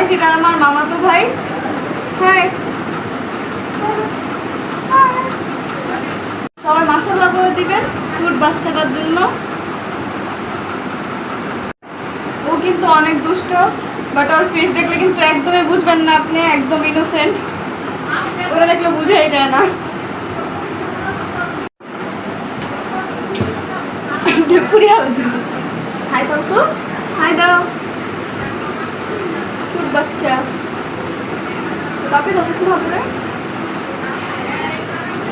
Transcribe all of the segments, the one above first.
Guys এটা আমার মামাতো ভাই। হাই সবাই মাশাআল্লাহ বলে দিবেন কুট বাচ্চাটার জন্য। ও কিন্তু অনেক দুষ্ট, বাট ওর ফেস দেখলে কিন্তু একদমই বুঝবেন না আপনি, একদম ইনোসেন্ট, ওরা দেখলে বুঝাই যায় না। হাই দাও তো, হাই দাও কুট বাচ্চা। পাপি দাও কিছু হবে না,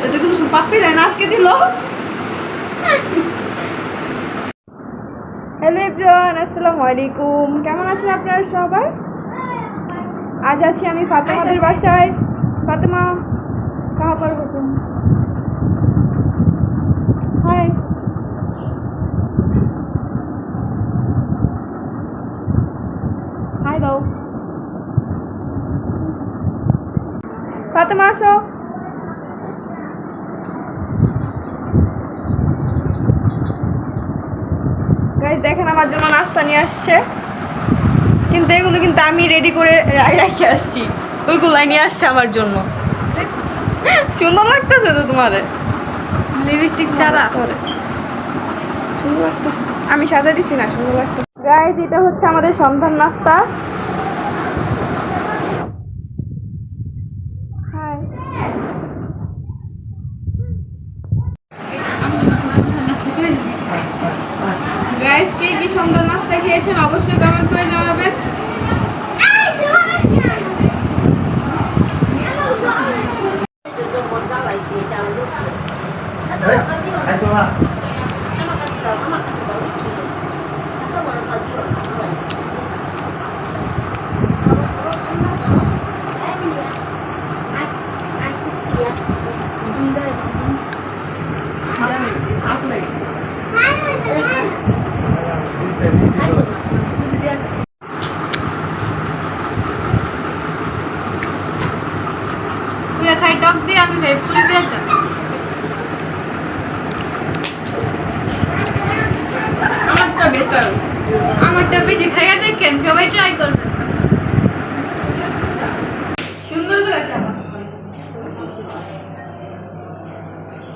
এটা কোনো পাপি দেয় না, আজকে দিল। হ্যালো এভরিওয়ান, আসসালামু আলাইকুম। কেমন আছেন আপনারা সবাই? আজ আছি আমি ফাতেমাদের বাসায়। ফাতেমা কাহা पर हो तुम? हाय हाय दाओ ফাতেমা আসো। গাইস দেখেন আমার জন্য নাস্তা নিয়ে আসছে, কিন্তু এগুলো কিন্তু আমি রেডি করে রেখে আসছি, ওইগুলাই নিয়ে আসছে আমার জন্য। সুন্দর লাগতেছে তো তোমার লিপস্টিক ছাড়া, সুন্দর লাগতেছে। আমি সাজা দিছি না, সুন্দর লাগতেছে। গাইস এটা হচ্ছে আমাদের সন্ধ্যার নাস্তা। হাই গাইস কে কি সুন্দর নাস্তা খেয়েছেন অবশ্যই কমেন্ট করে জানাবেন। তুই খাই টক দিয়ে, আমি খাই পুরি দিয়ে চা। আমারটা বেটার, আমারটা বেশি খাইয়া দেখেন, সবাই ট্রাই করবেন। সুন্দর লাগছে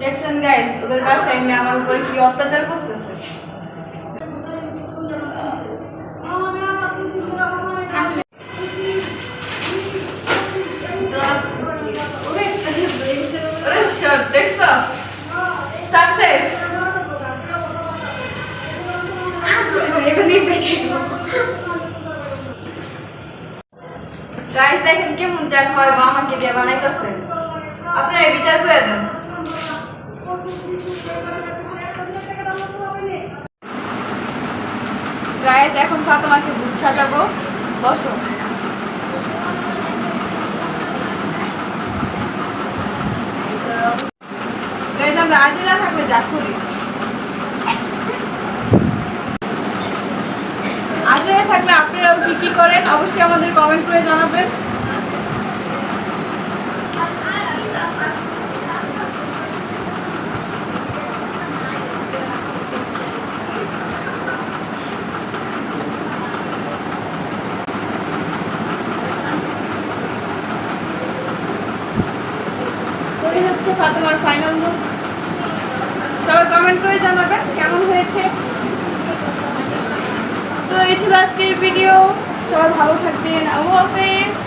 দেখছেন গাইস, ওদের বাসায় এমনি আমার উপরে কি অত্যাচার করতেছে। গাইস দেখেন কেমন চা হয় বা আমাকে দিয়ে বানাইতেছে, আপনারা বিচার করে দেন। গাইস এখন ফাতেমাকে দুধ সাজাবো, বসো। গাইস আমরা আজই না থাকলে যা করি, আজকে থাকলে আপনারাও কি কি করেন অবশ্যই আমাদের কমেন্ট করে জানাবেন। এই হচ্ছে ফাতেমার ফাইনাল লুক, সবাই কমেন্ট করে জানাবেন কেমন হয়েছে। তো এই ছিল আজকের ভিডিও, সবাই ভালো থাকবেন, আল্লাহ হাফেজ।